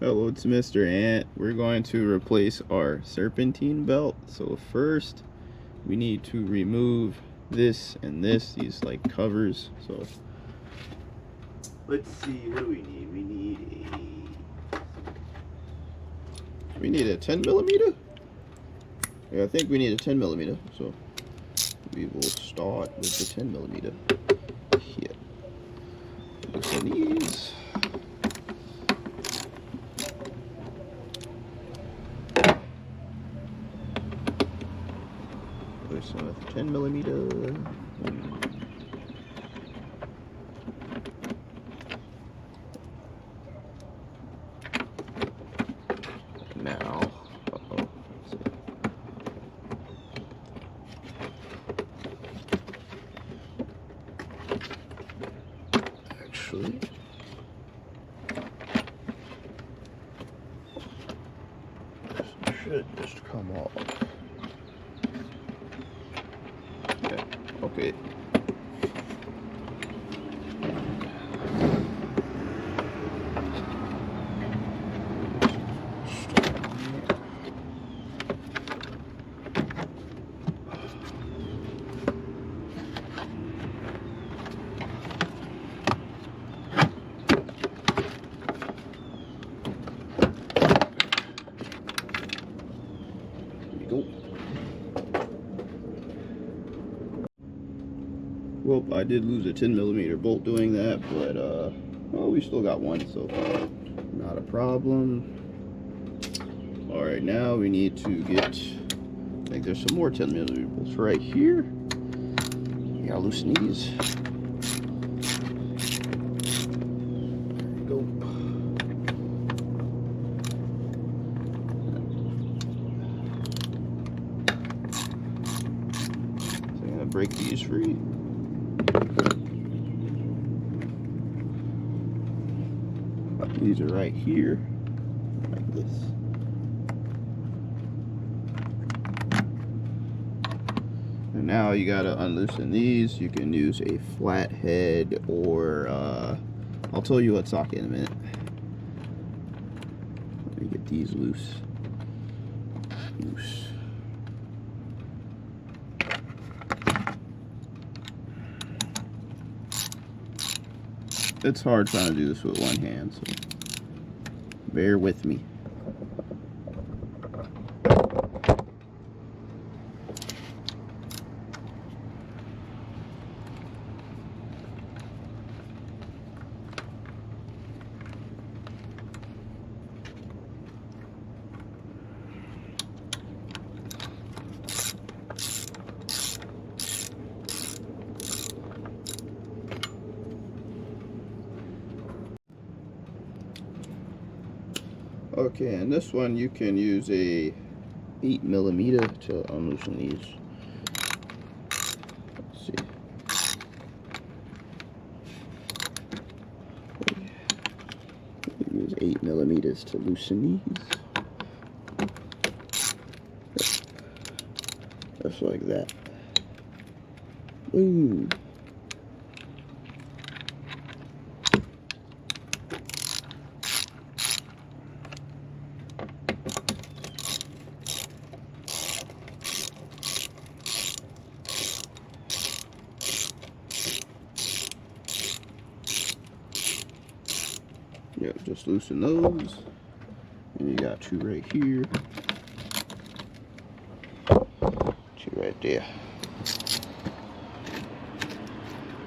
Hello, it's Mr. Ant. We're going to replace our serpentine belt. So first, we need to remove this and this, these like covers. So let's see, what do we need? We need a 10 millimeter. Yeah, I think we need a 10 millimeter. So we will start with the 10 millimeter. Here. Loosen these. So 10 millimeter. Now, actually, this should just come off. Okay. Well, I did lose a 10 millimeter bolt doing that, but well, we still got one, so not a problem. All right, now we need to get, I think there's some more 10 millimeter bolts right here. You gotta loosen these. There we go. So I'm gonna break these free. These are right here, like this. And now you gotta unloosen these. You can use a flathead or I'll tell you what socket in a minute. Let me get these loose. It's hard trying to do this with one hand, so bear with me. Okay, and this one you can use a 8 millimeter to unloosen these. Let's see. Use 8 millimeters to loosen these. Just like that. Boom. Yep, just loosen those. And you got two right here. Two right there.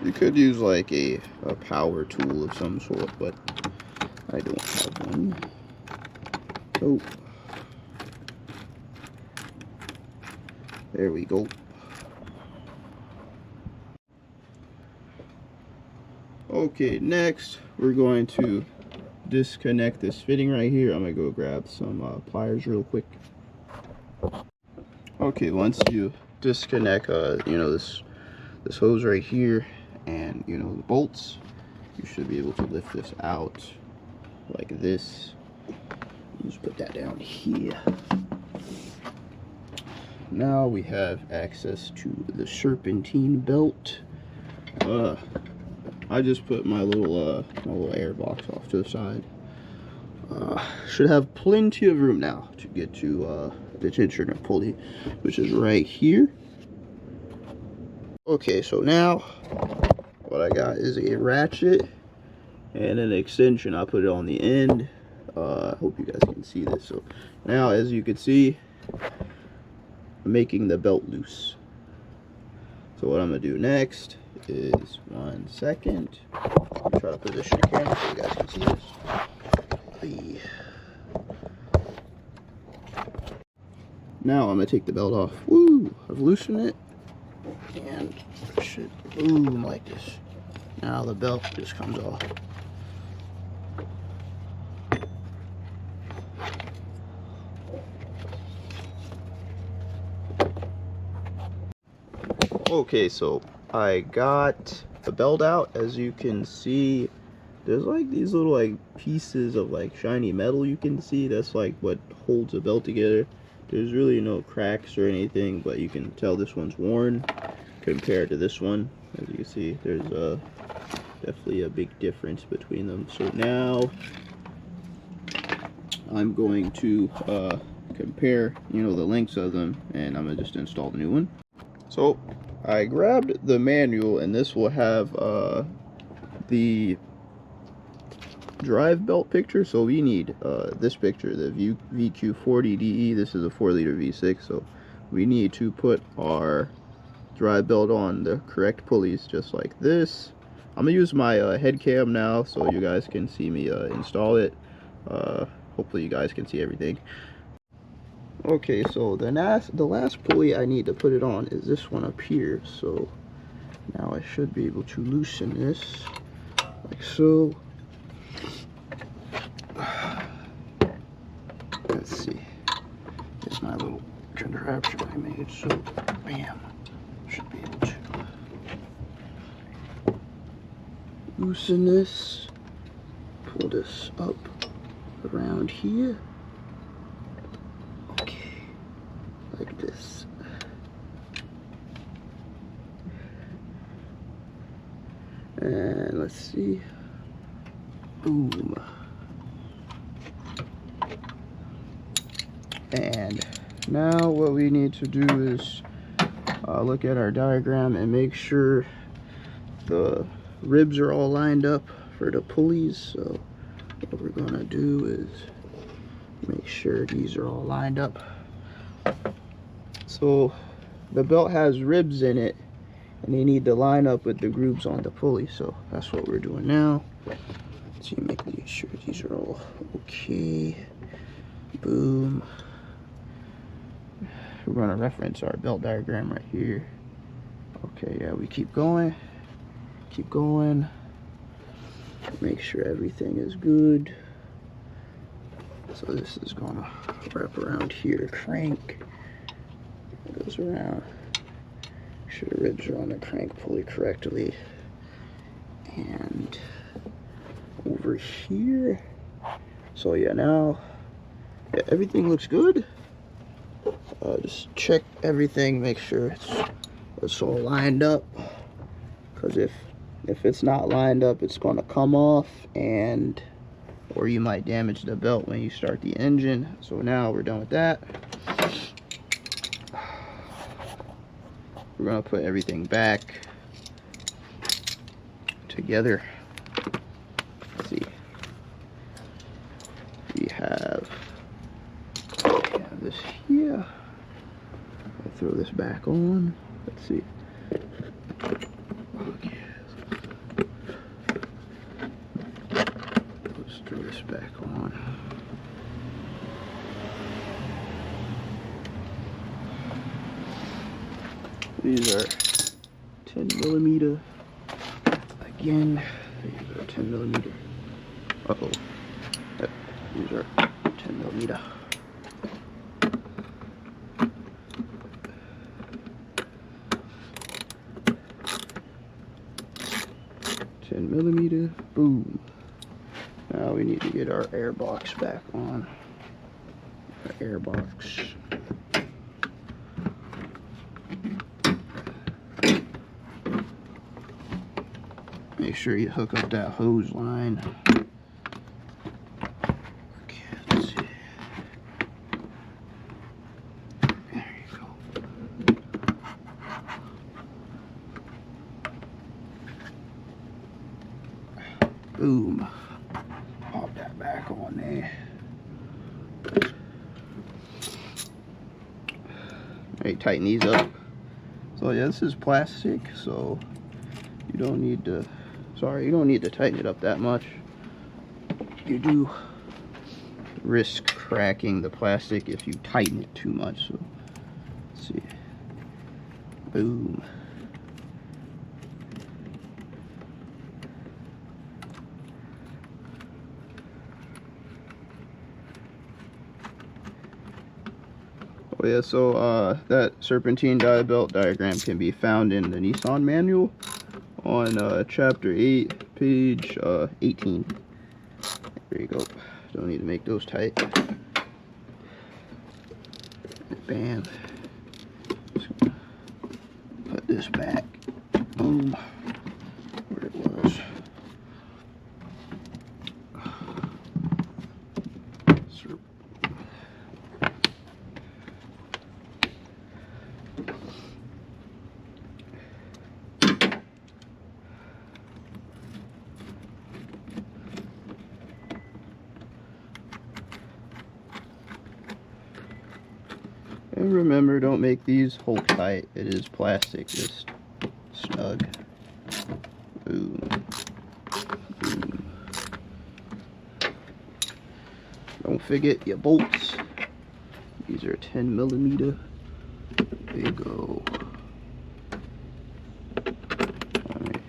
You could use like a power tool of some sort, but I don't have one. Oh. There we go. Okay, next we're going to disconnect this fitting right here. I'm gonna go grab some pliers real quick. Okay, once you disconnect you know, this hose right here and you know the bolts, you should be able to lift this out like this. Just put that down here. Now we have access to the serpentine belt. I just put my little air box off to the side. should have plenty of room now to get to the instrument pulley, which is right here. Okay, so now what I got is a ratchet and an extension. I put it on the end. I hope you guys can see this. So now, as you can see, I'm making the belt loose. So what I'm gonna do next is, 1 second, I'll try to position the camera so you guys can see this. Now I'm gonna take the belt off. Woo! I've loosened it, and it should boom like this. Now the belt just comes off. Okay, so I got the belt out. As you can see, there's like these little like pieces of like shiny metal you can see. That's like what holds the belt together. There's really no cracks or anything, but you can tell this one's worn compared to this one. As you can see, there's definitely a big difference between them. So now I'm going to compare, the lengths of them, and I'm gonna just install the new one. So I grabbed the manual, and this will have the drive belt picture. So we need this picture, the VQ40DE. This is a 4-liter V6, so we need to put our drive belt on the correct pulleys, just like this. I'm gonna use my head cam now so you guys can see me install it. Hopefully you guys can see everything. Okay, so the last pulley I need to put it on is this one up here. So now I should be able to loosen this like so. Let's see. Here's my little contraption I made. So bam, should be able to loosen this. Pull this up around here. Like this. And let's see. Boom. And now what we need to do is look at our diagram and make sure the ribs are all lined up for the pulleys. So what we're gonna do is make sure these are all lined up. So the belt has ribs in it, and they need to line up with the grooves on the pulley. So that's what we're doing now. So you make sure these are all okay. Boom. We're going to reference our belt diagram right here. Okay, yeah, we keep going. Keep going. Make sure everything is good. So this is going to wrap around here. Crank. It goes around. Make sure the ribs are on the crank pulley correctly. And over here. So yeah, now everything looks good. Just check everything, make sure it's all lined up. Because if it's not lined up, it's going to come off, or you might damage the belt when you start the engine. So now we're done with that. We're going to put everything back together. Let's see. We have this here. I'll throw this back on. Let's see. Okay. Let's throw this back on. These are 10mm. Again, these are 10mm. Uh-oh. Yep, these are 10mm. Boom. Now we need to get our air box back on. Our air box. Make sure you hook up that hose line. Okay, let's there. Alright, tighten these up. So yeah, this is plastic, so you don't need to, you don't need to tighten it up that much. You do risk cracking the plastic if you tighten it too much. So let's see. Boom. Oh yeah, so that serpentine belt diagram can be found in the Nissan manual on chapter 8, page 18. There you go. Don't need to make those tight. Bam. Just gonna put this back. Boom. Where it was. And remember, don't make these hold tight. It is plastic, just snug. Boom. Boom. Don't forget your bolts. These are 10mm. There you go. Alright.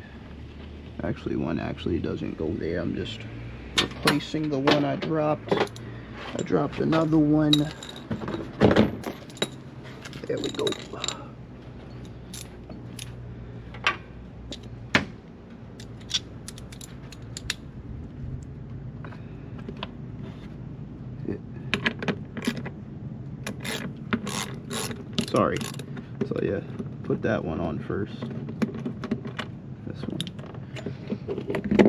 Actually, one actually doesn't go there. I'm just replacing the one I dropped. I dropped another one. There we go. Sorry. So yeah, put that one on first. This one.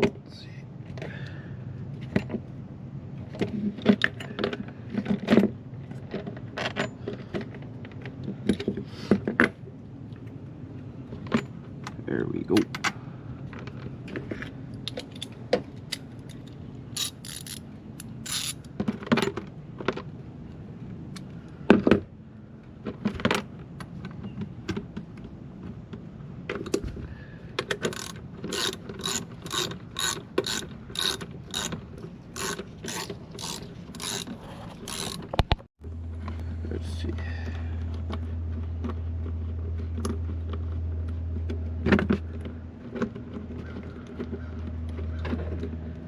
Let's see. There we go. Let's see.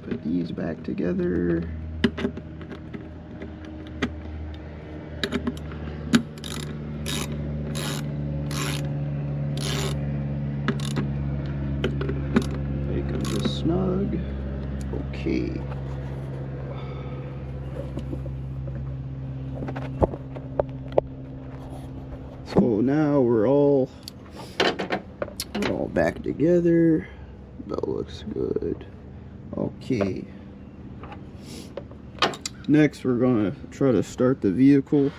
Put these back together. Make them just snug. Okay. So now we're all back together. That looks good. Okay. Next, we're gonna try to start the vehicle.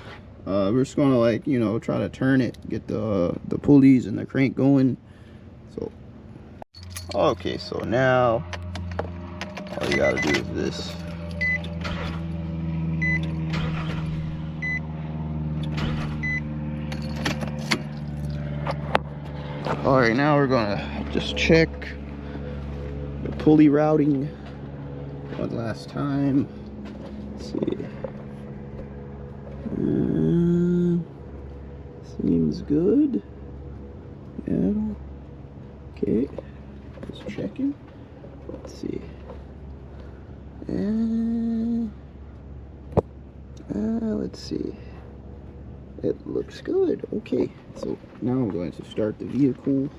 We're just gonna, like, you know, try to turn it, get the pulleys and the crank going. So, okay. So now all you gotta do is this. Alright, now we're gonna just check the pulley routing one last time. Let's see. Seems good. Yeah. Okay. Just checking. Let's see. Let's see. It looks good. Okay, so now I'm going to start the vehicle.